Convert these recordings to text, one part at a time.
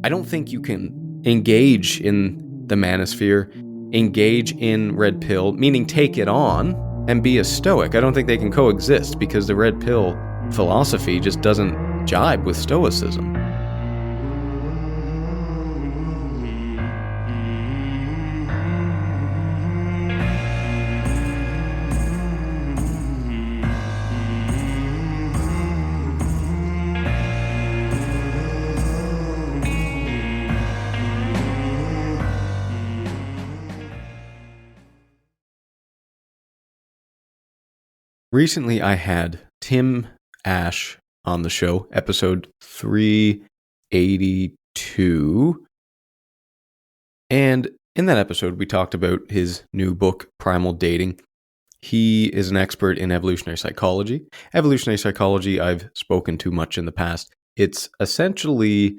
I don't think you can engage in the manosphere, engage in red pill, meaning take it on, and be a Stoic. I don't think they can coexist because the red pill philosophy just doesn't jibe with Stoicism. Recently, I had Tim Ash on the show, episode 382. And in that episode, we talked about his new book, Primal Dating. He is an expert in evolutionary psychology. Evolutionary psychology, I've spoken too much in the past. It's essentially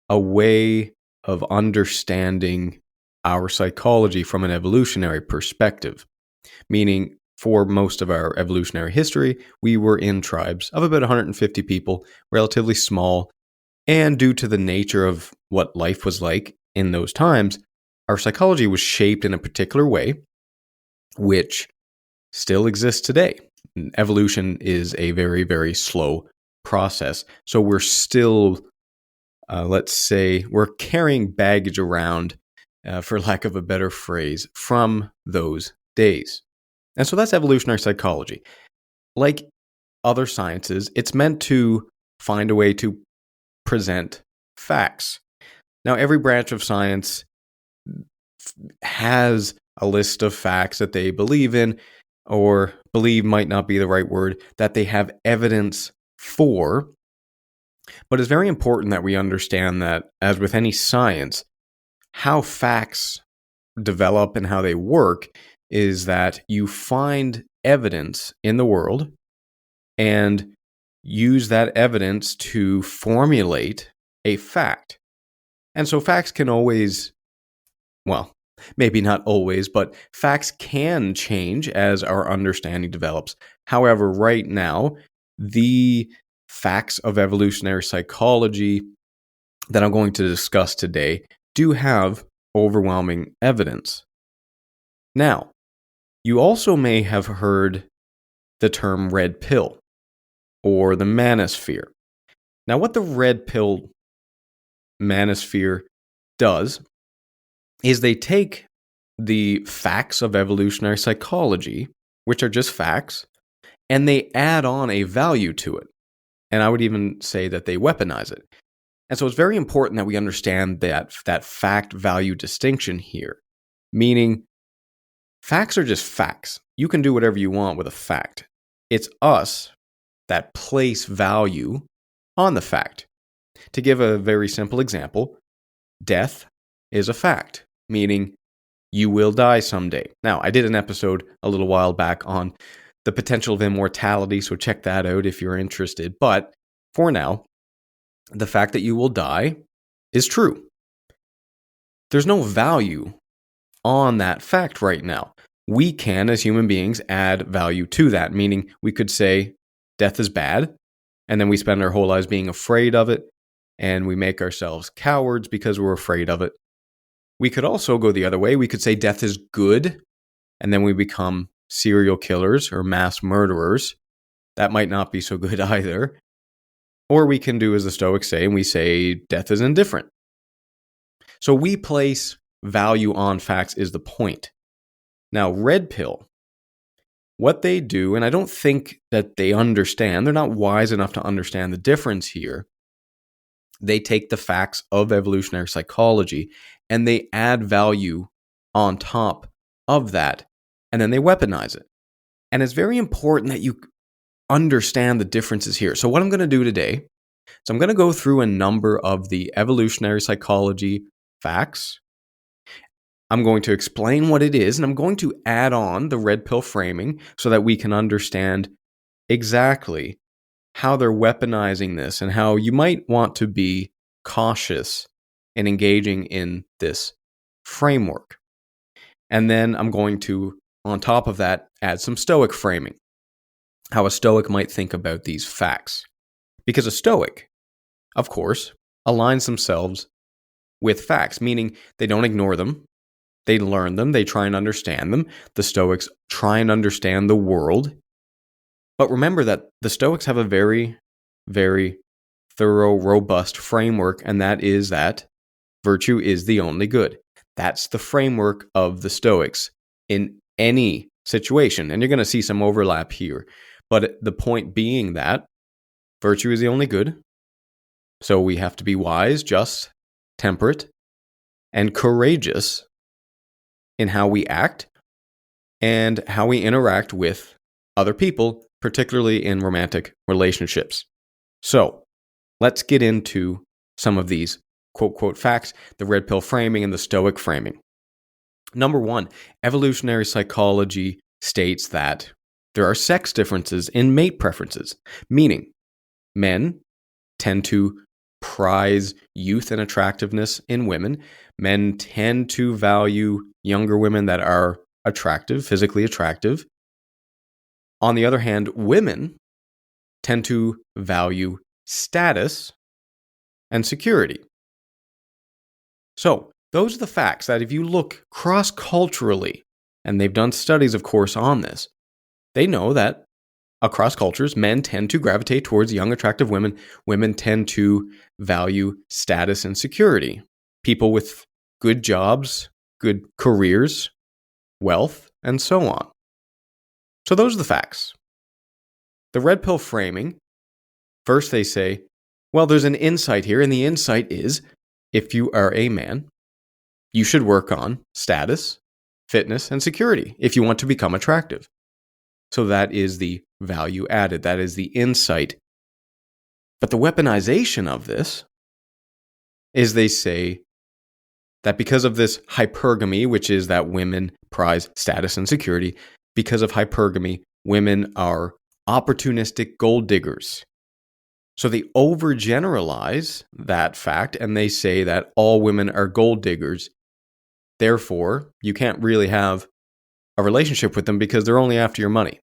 a way of understanding our psychology from an evolutionary perspective, meaning for most of our evolutionary history, we were in tribes of about 150 people, relatively small, and due to the nature of what life was like in those times, our psychology was shaped in a particular way, which still exists today. Evolution is a very, very slow process. So we're still, let's say, we're carrying baggage around, for lack of a better phrase, from those days. And so that's evolutionary psychology. Like other sciences, it's meant to find a way to present facts. Now, every branch of science has a list of facts that they believe in, or believe might not be the right word, that they have evidence for. But it's very important that we understand that, as with any science, how facts develop and how they work is that you find evidence in the world and use that evidence to formulate a fact. And so facts can always, well, maybe not always, but facts can change as our understanding develops. However, right now, the facts of evolutionary psychology that I'm going to discuss today do have overwhelming evidence. Now, you also may have heard the term red pill or the manosphere. Now, what the red pill manosphere does is they take the facts of evolutionary psychology, which are just facts, and they add on a value to it. And I would even say that they weaponize it. And so it's very important that we understand that fact-value distinction here, meaning facts are just facts. You can do whatever you want with a fact. It's us that place value on the fact. To give a very simple example, death is a fact, meaning you will die someday. Now, I did an episode a little while back on the potential of immortality, so check that out if you're interested. But for now, the fact that you will die is true. There's no value on that fact right now. We can, as human beings, add value to that, meaning we could say death is bad, and then we spend our whole lives being afraid of it, and we make ourselves cowards because we're afraid of it. We could also go the other way. We could say death is good, and then we become serial killers or mass murderers. That might not be so good either. Or we can do as the Stoics say, and we say death is indifferent. So we place value on facts is the point. Now, red pill, what they do, and I don't think that they understand, they're not wise enough to understand the difference here. They take the facts of evolutionary psychology and they add value on top of that, and then they weaponize it. And it's very important that you understand the differences here. So what I'm going to do today is I'm going to go through a number of the evolutionary psychology facts. I'm going to explain what it is, and I'm going to add on the red pill framing so that we can understand exactly how they're weaponizing this and how you might want to be cautious in engaging in this framework. And then I'm going to, on top of that, add some Stoic framing, how a Stoic might think about these facts. Because a Stoic, of course, aligns themselves with facts, meaning they don't ignore them. They learn them. They try and understand them. The Stoics try and understand the world. But remember that the Stoics have a very, very thorough, robust framework, and that is that virtue is the only good. That's the framework of the Stoics in any situation. And you're going to see some overlap here. But the point being that virtue is the only good. So we have to be wise, just, temperate, and courageous in how we act and how we interact with other people, particularly in romantic relationships. So let's get into some of these quote, quote, facts, the red pill framing and the Stoic framing. Number one, evolutionary psychology states that there are sex differences in mate preferences, meaning men tend to prize youth and attractiveness in women. Men tend to value younger women that are attractive, physically attractive. On the other hand, women tend to value status and security. So, those are the facts that if you look cross-culturally, and they've done studies, of course, on this, they know that across cultures, men tend to gravitate towards young, attractive women. Women tend to value status and security. People with good jobs, good careers, wealth, and so on. So those are the facts. The red pill framing, first they say, well, there's an insight here, and the insight is, if you are a man, you should work on status, fitness, and security if you want to become attractive. So that is the value added. That is the insight. But the weaponization of this is they say that because of this hypergamy, which is that women prize status and security, because of hypergamy, women are opportunistic gold diggers. So they overgeneralize that fact and they say that all women are gold diggers. Therefore, you can't really have a relationship with them because they're only after your money.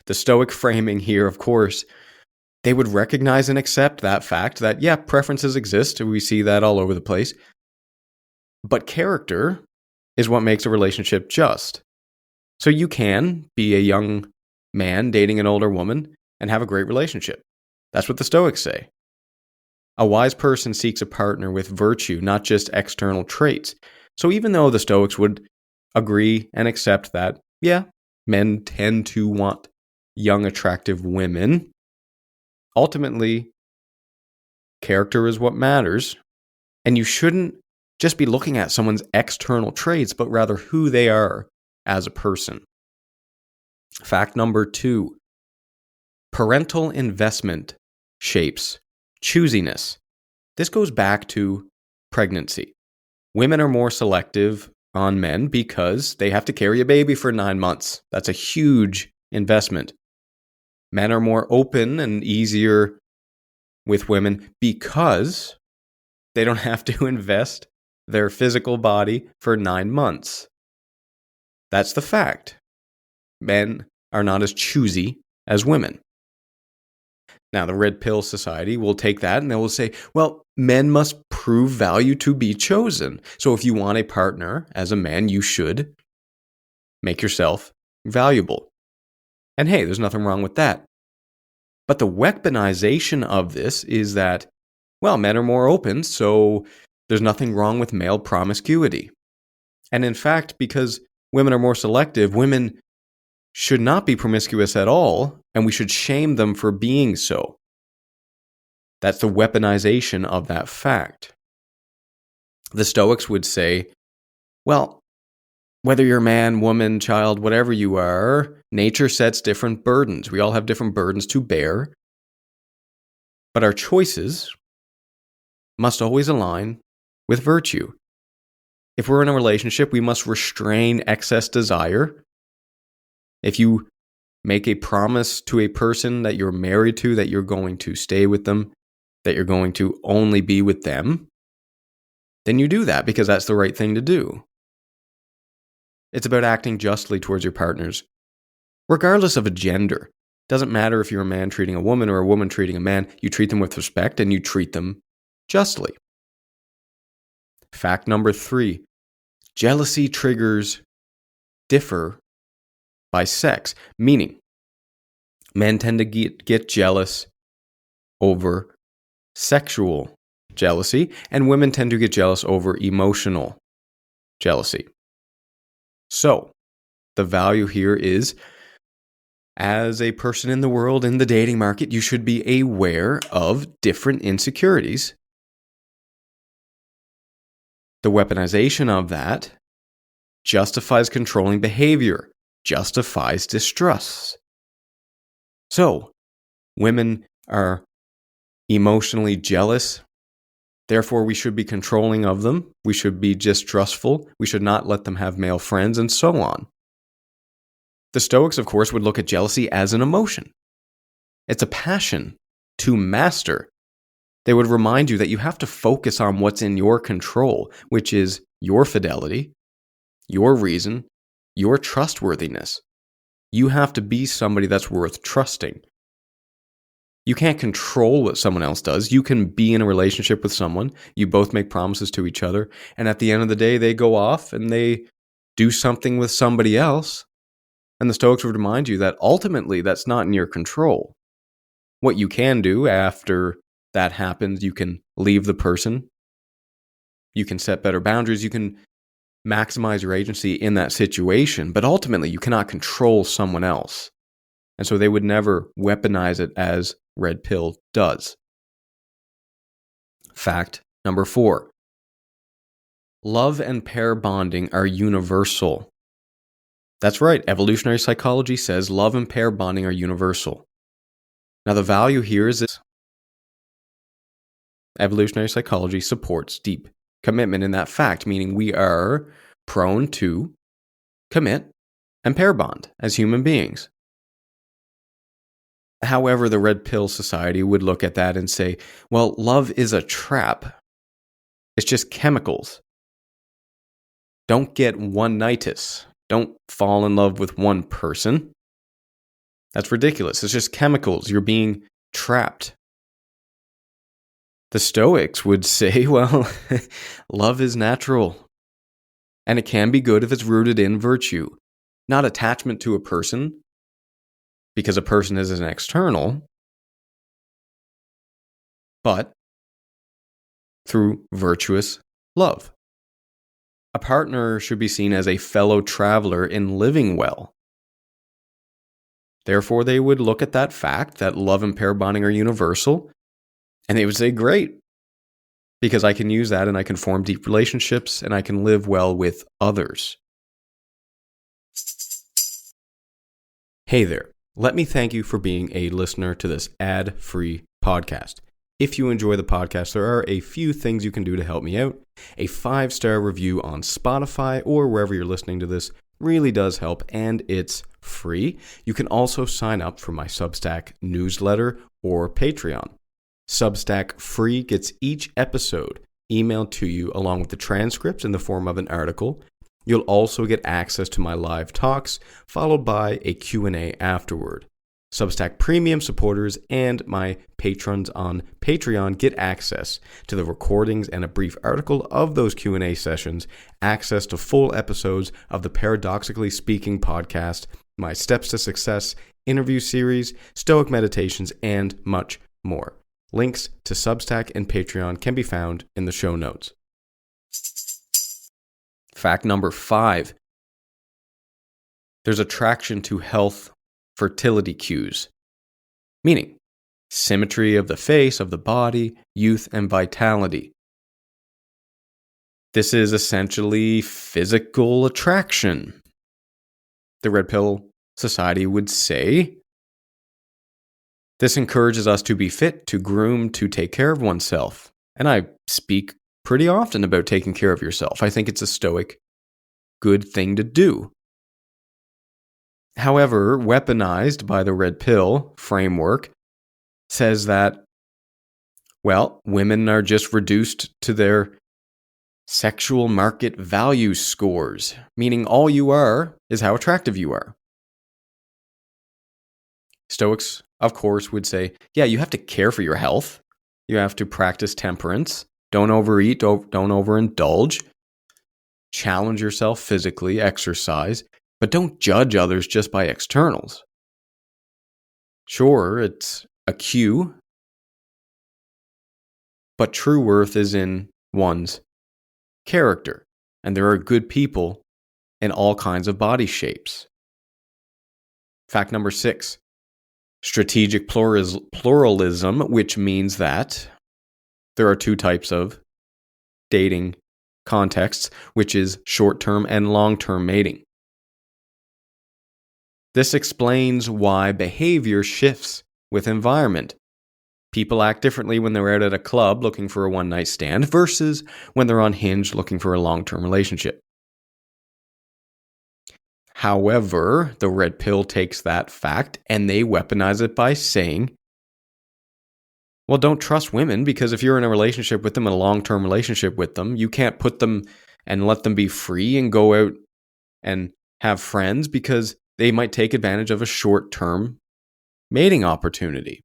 The Stoic framing here, of course, they would recognize and accept that fact that, yeah, preferences exist. We see that all over the place. But character is what makes a relationship just. So you can be a young man dating an older woman and have a great relationship. That's what the Stoics say. A wise person seeks a partner with virtue, not just external traits. So even though the Stoics would agree and accept that, yeah, men tend to want young, attractive women, ultimately, character is what matters. And you shouldn't just be looking at someone's external traits, but rather who they are as a person. Fact number 2, parental investment shapes choosiness. This goes back to pregnancy. Women are more selective on men because they have to carry a baby for 9 months. That's a huge investment. Men are more open and easier with women because they don't have to invest their physical body for 9 months. That's the fact. Men are not as choosy as women. Now, the Red Pill Society will take that and they will say, well, men must prove value to be chosen. So if you want a partner as a man, you should make yourself valuable. And hey, there's nothing wrong with that. But the weaponization of this is that, well, men are more open, so there's nothing wrong with male promiscuity. And in fact, because women are more selective, women should not be promiscuous at all, and we should shame them for being so. That's the weaponization of that fact. The Stoics would say, well, whether you're man, woman, child, whatever you are, nature sets different burdens. We all have different burdens to bear. But our choices must always align with virtue. If we're in a relationship, we must restrain excess desire. If you make a promise to a person that you're married to, that you're going to stay with them, that you're going to only be with them, then you do that because that's the right thing to do. It's about acting justly towards your partners, regardless of a gender. Doesn't matter if you're a man treating a woman or a woman treating a man, you treat them with respect and you treat them justly. Fact number 3, jealousy triggers differ by sex, meaning men tend to get jealous over sexual jealousy, and women tend to get jealous over emotional jealousy. So, the value here is, as a person in the world, in the dating market, you should be aware of different insecurities. The weaponization of that justifies controlling behavior, justifies distrust. So, women are emotionally jealous. Therefore, we should be controlling of them. We should be distrustful. We should not let them have male friends, and so on. The Stoics, of course, would look at jealousy as an emotion. It's a passion to master. They would remind you that you have to focus on what's in your control, which is your fidelity, your reason, your trustworthiness. You have to be somebody that's worth trusting. You can't control what someone else does. You can be in a relationship with someone. You both make promises to each other. And at the end of the day, they go off and they do something with somebody else. And the Stoics would remind you that ultimately that's not in your control. What you can do after that happens, you can leave the person. You can set better boundaries. You can maximize your agency in that situation. But ultimately, you cannot control someone else. And so they would never weaponize it as Red Pill does. Fact number 4. Love and pair bonding are universal. That's right. Evolutionary psychology says love and pair bonding are universal. Now, the value here is this. Evolutionary psychology supports deep commitment in that fact, meaning we are prone to commit and pair bond as human beings. However, the Red Pill Society would look at that and say, well, love is a trap. It's just chemicals. Don't get one-nightitis. Don't fall in love with one person. That's ridiculous. It's just chemicals. You're being trapped. The Stoics would say, well, love is natural. And it can be good if it's rooted in virtue, not attachment to a person, because a person is an external, but through virtuous love. A partner should be seen as a fellow traveler in living well. Therefore, they would look at that fact that love and pair bonding are universal, and they would say, great, because I can use that and I can form deep relationships and I can live well with others. Hey there. Let me thank you for being a listener to this ad-free podcast. If you enjoy the podcast, there are a few things you can do to help me out. A 5-star review on Spotify or wherever you're listening to this really does help, and it's free. You can also sign up for my Substack newsletter or Patreon. Substack free gets each episode emailed to you along with the transcripts in the form of an article. You'll also get access to my live talks, followed by a Q&A afterward. Substack Premium supporters and my patrons on Patreon get access to the recordings and a brief article of those Q&A sessions, access to full episodes of the Paradoxically Speaking podcast, my Steps to Success interview series, Stoic meditations, and much more. Links to Substack and Patreon can be found in the show notes. Fact number 5. There's attraction to health fertility cues, meaning symmetry of the face, of the body, youth, and vitality. This is essentially physical attraction. The Red Pill Society would say this encourages us to be fit, to groom, to take care of oneself. And I speak pretty often about taking care of yourself. I think it's a Stoic good thing to do. However, weaponized by the Red Pill framework says that, well, women are just reduced to their sexual market value scores, meaning all you are is how attractive you are. Stoics, of course, would say, yeah, you have to care for your health. You have to practice temperance. Don't overeat, don't overindulge. Challenge yourself physically, exercise, but don't judge others just by externals. Sure, it's a cue, but true worth is in one's character. And there are good people in all kinds of body shapes. Fact number 6, strategic pluralism, which means that there are 2 types of dating contexts, which is short-term and long-term mating. This explains why behavior shifts with environment. People act differently when they're out at a club looking for a one-night stand versus when they're on Hinge looking for a long-term relationship. However, the red pill takes that fact and they weaponize it by saying, well, don't trust women because if you're in a relationship with them, a long-term relationship with them, you can't put them and let them be free and go out and have friends because they might take advantage of a short-term mating opportunity.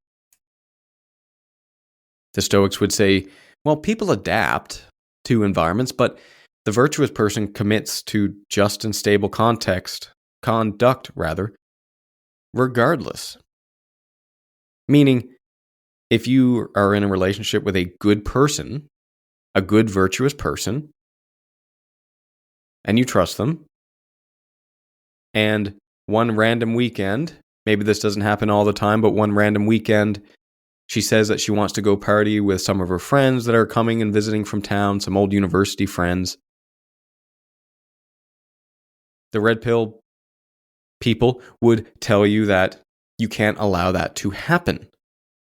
The Stoics would say, well, people adapt to environments, but the virtuous person commits to just and stable conduct, regardless. Meaning, if you are in a relationship with a good person, a good virtuous person, and you trust them, and one random weekend, maybe this doesn't happen all the time, but one random weekend, she says that she wants to go party with some of her friends that are coming and visiting from town, some old university friends. The red pill people would tell you that you can't allow that to happen.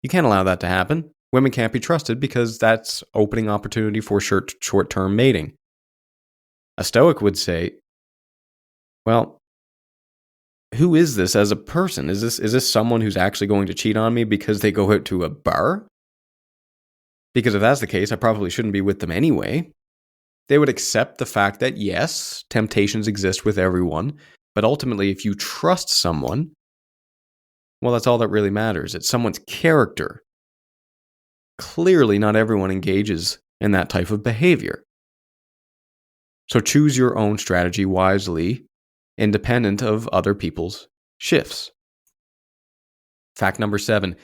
You can't allow that to happen. Women can't be trusted because that's opening opportunity for short-term mating. A Stoic would say, well, who is this as a person? Is this someone who's actually going to cheat on me because they go out to a bar? Because if that's the case, I probably shouldn't be with them anyway. They would accept the fact that, yes, temptations exist with everyone, but ultimately, if you trust someone, well, that's all that really matters. It's someone's character. Clearly, not everyone engages in that type of behavior. So choose your own strategy wisely, independent of other people's shifts. Fact number 7,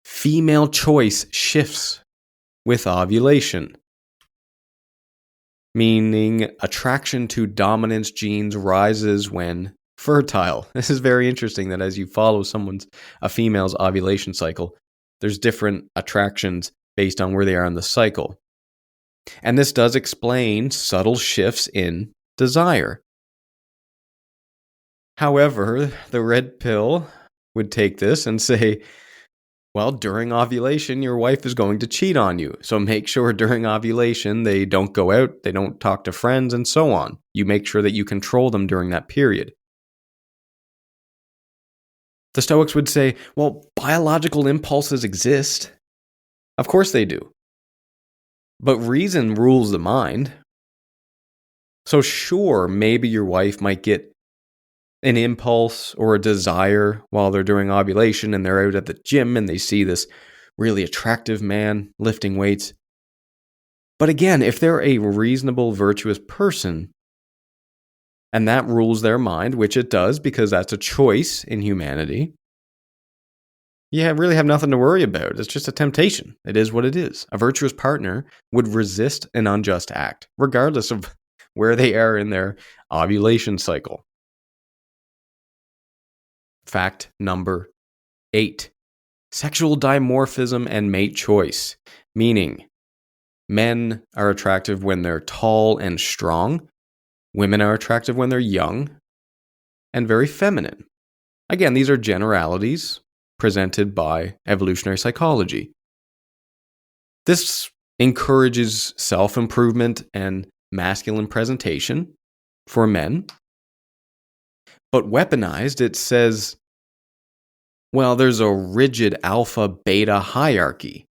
female choice shifts with ovulation. Meaning attraction to dominance genes rises when fertile. This is very interesting that as you follow a female's ovulation cycle, there's different attractions based on where they are in the cycle. And this does explain subtle shifts in desire. However, the red pill would take this and say, well, during ovulation, your wife is going to cheat on you. So make sure during ovulation, they don't go out, they don't talk to friends, and so on. You make sure that you control them during that period. The Stoics would say, well, biological impulses exist. Of course they do. But reason rules the mind. So sure, maybe your wife might get an impulse or a desire while they're doing ovulation and they're out at the gym and they see this really attractive man lifting weights. But again, if they're a reasonable, virtuous person, and that rules their mind, which it does because that's a choice in humanity, you really have nothing to worry about. It's just a temptation. It is what it is. A virtuous partner would resist an unjust act, regardless of where they are in their ovulation cycle. Fact number 8, sexual dimorphism and mate choice, meaning men are attractive when they're tall and strong, women are attractive when they're young and very feminine. Again, these are generalities presented by evolutionary psychology. This encourages self-improvement and masculine presentation for men. But weaponized, it says, well, there's a rigid alpha-beta hierarchy.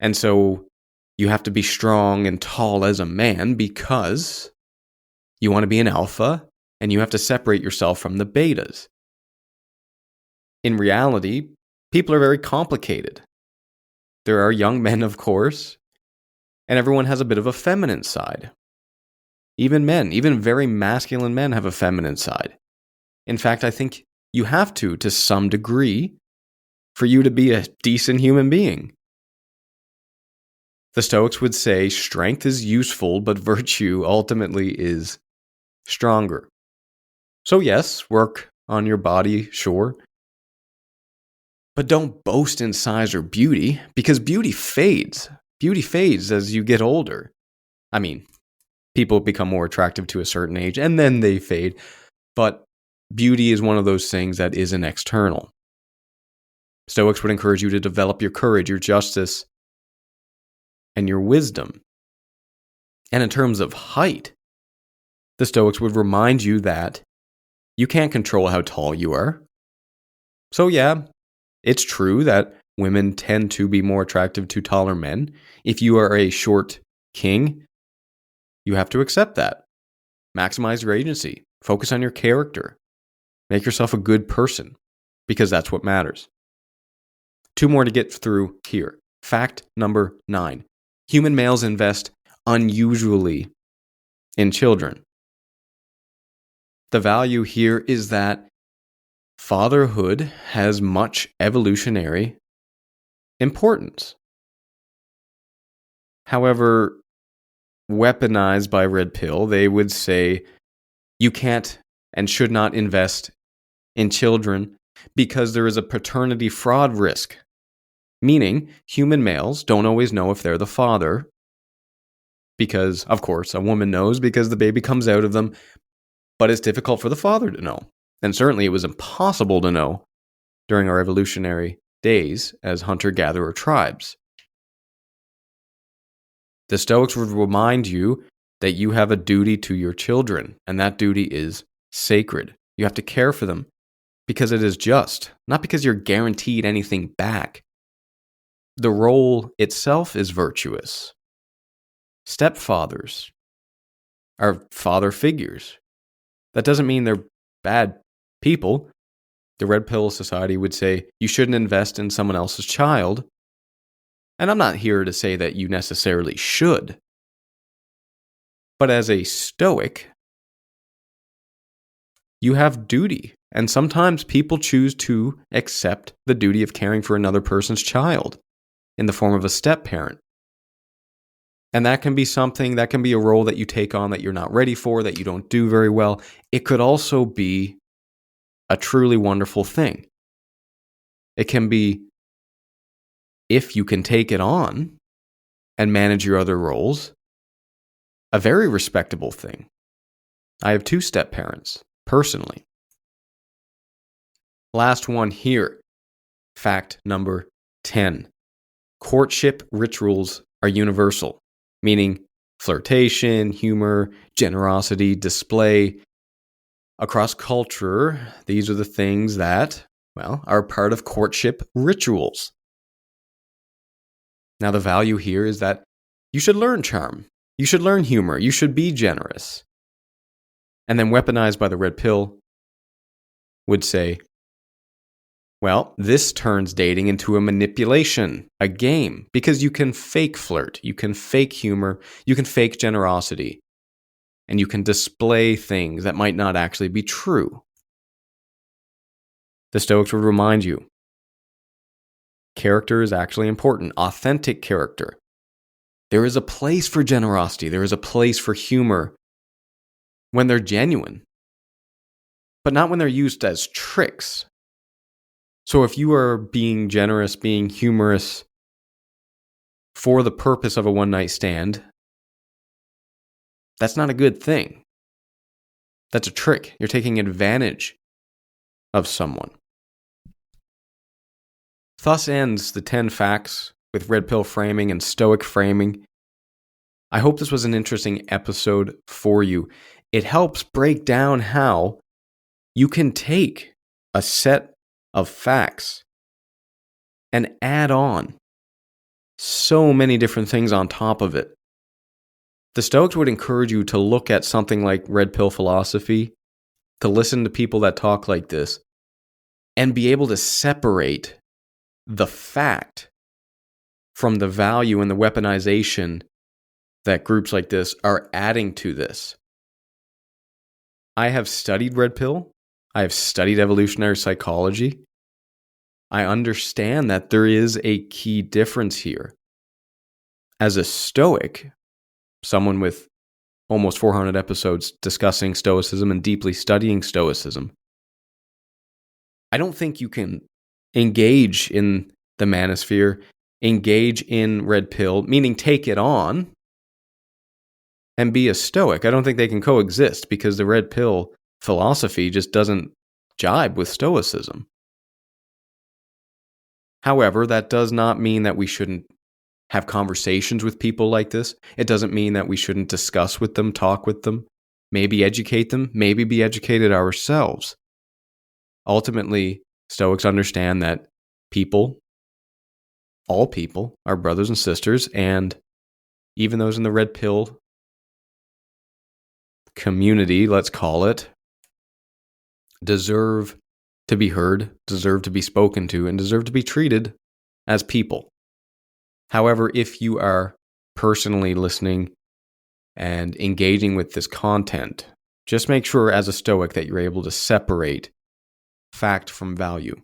And so you have to be strong and tall as a man because you want to be an alpha and you have to separate yourself from the betas. In reality, people are very complicated. There are young men, of course, And everyone has a bit of a feminine side. Even men, even very masculine men have a feminine side. In fact, I think you have to some degree, for you to be a decent human being. The Stoics would say strength is useful, but virtue ultimately is stronger. So yes, work on your body, sure. But don't boast in size or beauty, because beauty fades. Beauty fades as you get older. I mean, people become more attractive to a certain age, and then they fade. But beauty is one of those things that isn't external. Stoics would encourage you to develop your courage, your justice, and your wisdom. And in terms of height, the Stoics would remind you that you can't control how tall you are. So yeah, it's true that women tend to be more attractive to taller men. If you are a short king, you have to accept that. Maximize your agency. Focus on your character. Make yourself a good person, because that's what matters. 2 more to get through here. Fact number 9. Human males invest unusually in children. The value here is that fatherhood has much evolutionary importance. However, weaponized by Red Pill, they would say you can't and should not invest in children because there is a paternity fraud risk. Meaning, human males don't always know if they're the father because, of course, a woman knows because the baby comes out of them, but it's difficult for the father to know. And certainly it was impossible to know during our evolutionary days as hunter-gatherer tribes. The Stoics would remind you that you have a duty to your children, and that duty is sacred. You have to care for them because it is just, not because you're guaranteed anything back. The role itself is virtuous. Stepfathers are father figures. That doesn't mean they're bad people. The Red Pill Society would say you shouldn't invest in someone else's child. And I'm not here to say that you necessarily should. But as a Stoic, you have duty. And sometimes people choose to accept the duty of caring for another person's child in the form of a step-parent. And that can be something, that can be a role that you take on that you're not ready for, that you don't do very well. It could also be a truly wonderful thing. It can be, if you can take it on and manage your other roles, a very respectable thing. I have 2 step-parents, personally. Last one here. Fact number 10. Courtship rituals are universal, meaning flirtation, humor, generosity, display. Across culture, these are the things that, are part of courtship rituals. Now, the value here is that you should learn charm. You should learn humor. You should be generous. And then weaponized by the Red Pill would say, this turns dating into a manipulation, a game, because you can fake flirt, you can fake humor, you can fake generosity, and you can display things that might not actually be true. The Stoics would remind you, character is actually important, authentic character. There is a place for generosity, there is a place for humor when they're genuine, but not when they're used as tricks. So if you are being generous, being humorous for the purpose of a one-night stand, that's not a good thing. That's a trick. You're taking advantage of someone. Thus ends the 10 facts with Red Pill framing and Stoic framing. I hope this was an interesting episode for you. It helps break down how you can take a set of facts and add on so many different things on top of it. The Stoics would encourage you to look at something like Red Pill philosophy, to listen to people that talk like this, and be able to separate the fact from the value and the weaponization that groups like this are adding to this. I have studied red pill. I have studied evolutionary psychology. I understand that there is a key difference here. As a Stoic, someone with almost 400 episodes discussing Stoicism and deeply studying Stoicism, I don't think you can engage in the manosphere, engage in red pill, meaning take it on, and be a Stoic. I don't think they can coexist because the red pill philosophy just doesn't jibe with Stoicism. However, that does not mean that we shouldn't have conversations with people like this. It doesn't mean that we shouldn't discuss with them, talk with them, maybe educate them, maybe be educated ourselves. Ultimately, Stoics understand that people, all people, are brothers and sisters, and even those in the red pill community, let's call it, deserve to be heard, deserve to be spoken to, and deserve to be treated as people. However, if you are personally listening and engaging with this content, just make sure as a Stoic that you're able to separate fact from value.